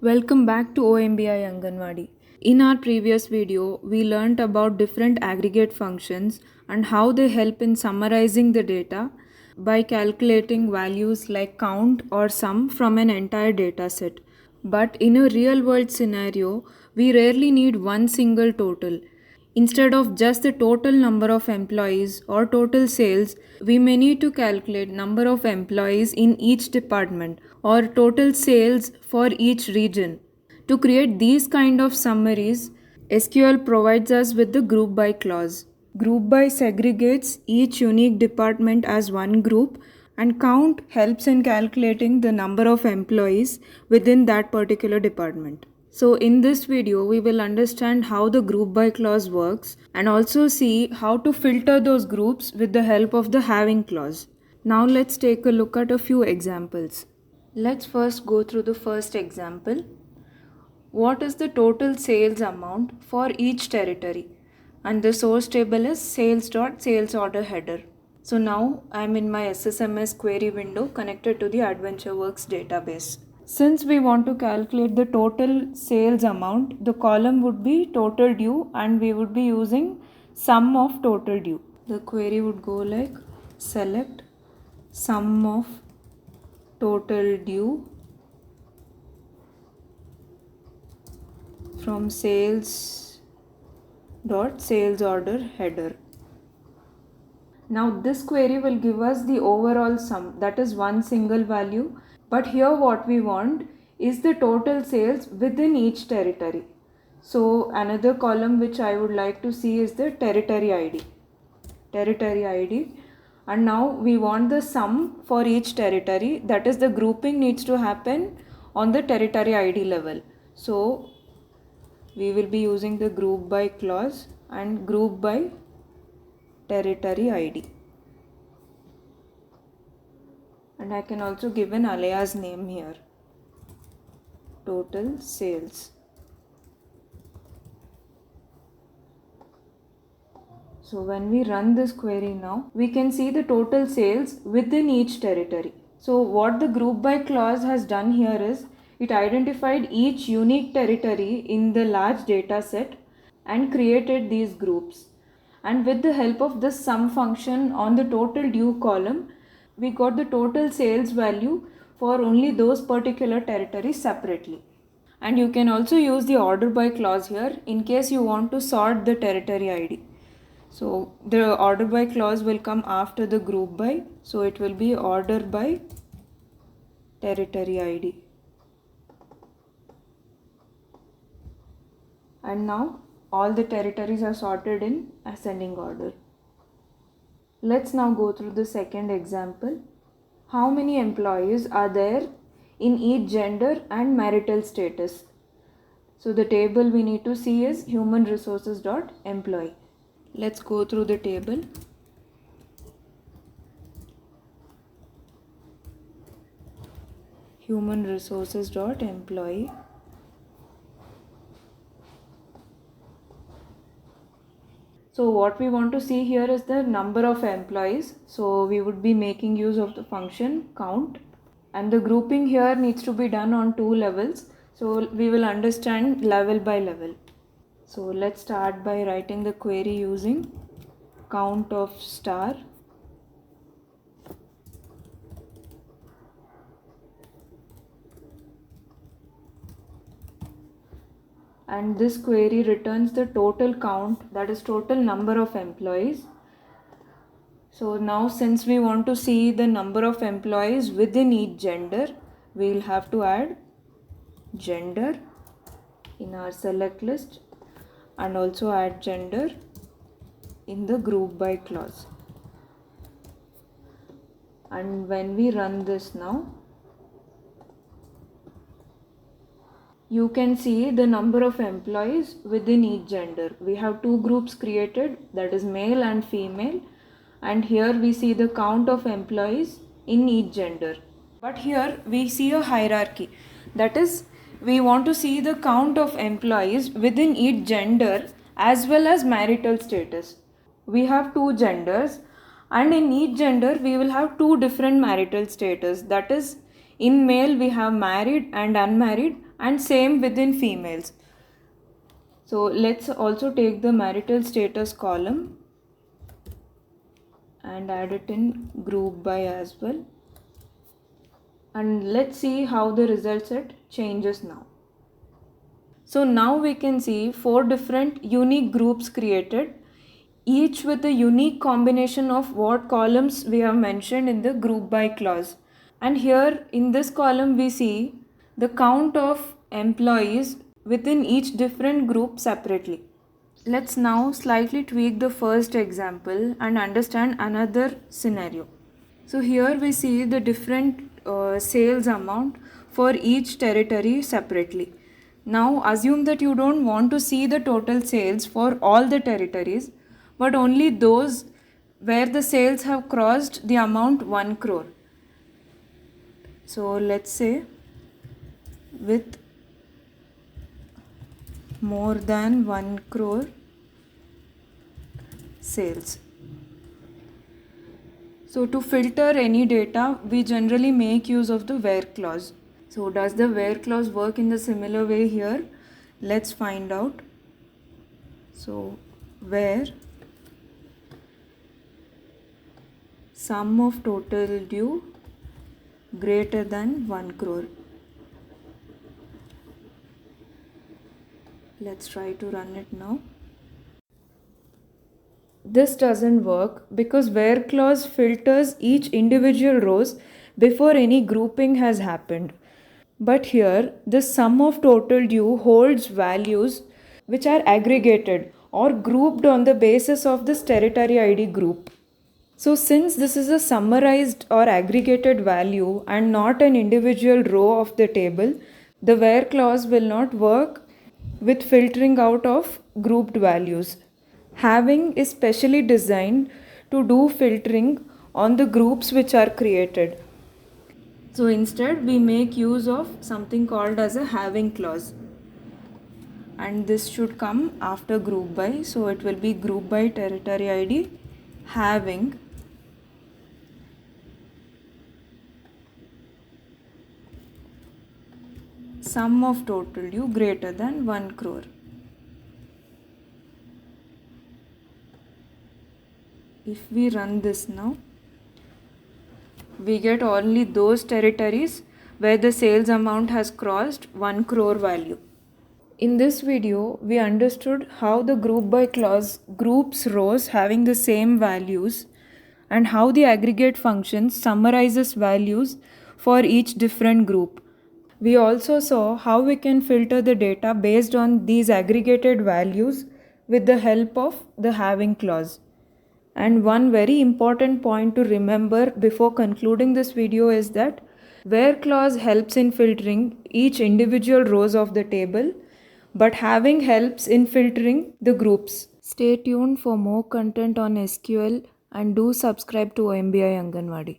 Welcome back to OMBI Anganwadi. In our previous video, we learnt about different aggregate functions and how they help in summarizing the data by calculating values like count or sum from an entire data set. But in a real world scenario, we rarely need one single total. Instead of just the total number of employees or total sales, we may need to calculate number of employees in each department or total sales for each region. To create these kind of summaries, SQL provides us with the group by clause. Group by segregates each unique department as one group, and count helps in calculating the number of employees within that particular department. So in this video, we will understand how the group by clause works and also see how to filter those groups with the help of the having clause. Now let's take a look at a few examples. Let's first go through the first example. What is the total sales amount for each territory? And the source table is sales.sales order header. So now I'm in my SSMS query window connected to the AdventureWorks database. Since we want to calculate the total sales amount, the column would be total due and we would be using sum of total due. The query would go like select sum of total due from sales.sales order header. Now this query will give us the overall sum, that is one single value. But here what we want is the total sales within each territory. So another column which I would like to see is the territory ID. Territory ID. And now we want the sum for each territory, that is the grouping needs to happen on the territory ID level. So we will be using the group by clause and group by territory ID. And I can also give an alias name here. Total sales. So when we run this query now, we can see the total sales within each territory. So what the group by clause has done here is, it identified each unique territory in the large data set and created these groups. And with the help of this sum function on the total due column, we got the total sales value for only those particular territories separately. And you can also use the order by clause here in case you want to sort the territory ID. So the order by clause will come after the group by, so it will be order by territory ID. And now all the territories are sorted in ascending order. Let's now go through the second example. How many employees are there in each gender and marital status? So the table we need to see is human resources.employee. Let's go through the table. Human resources.employee. So what we want to see here is the number of employees. So we would be making use of the function count, and the grouping here needs to be done on two levels. So we will understand level by level. So let's start by writing the query using count of star. And this query returns the total count, that is total number of employees. So now since we want to see the number of employees within each gender, we will have to add gender in our select list and also add gender in the group by clause. And when we run this now, you can see the number of employees within each gender. We have two groups created, that is male and female, and here we see the count of employees in each gender. But here we see a hierarchy, that is we want to see the count of employees within each gender as well as marital status. We have two genders, and in each gender we will have two different marital status, that is in male we have married and unmarried, and same within females. So let's also take the marital status column and add it in group by as well. And let's see how the result set changes now. So now we can see 4 different unique groups created, each with a unique combination of what columns we have mentioned in the group by clause. And here in this column we see the count of employees within each different group separately. Let's now slightly tweak the first example and understand another scenario. So here we see the different sales amount for each territory separately. Now assume that you don't want to see the total sales for all the territories, but only those where the sales have crossed the amount 1 crore. So let's say with more than 1 crore sales. So to filter any data, we generally make use of the where clause. So does the where clause work in the similar way here? Let's find out. So where sum of total due greater than 1 crore. Let's try to run it now. This doesn't work because where clause filters each individual rows before any grouping has happened. But here, the sum of total due holds values which are aggregated or grouped on the basis of this territory ID group. So since this is a summarized or aggregated value and not an individual row of the table, the where clause will not work with filtering out of grouped values. Having is specially designed to do filtering on the groups which are created. So instead we make use of something called as a having clause, and this should come after group by. So it will be group by territory ID having sum of total due greater than 1 crore. If we run this now, we get only those territories where the sales amount has crossed 1 crore value. In this video, we understood how the group by clause groups rows having the same values and how the aggregate function summarizes values for each different group. We also saw how we can filter the data based on these aggregated values with the help of the having clause. And one very important point to remember before concluding this video is that where clause helps in filtering each individual rows of the table, but having helps in filtering the groups. Stay tuned for more content on SQL and do subscribe to OMBI Anganwadi.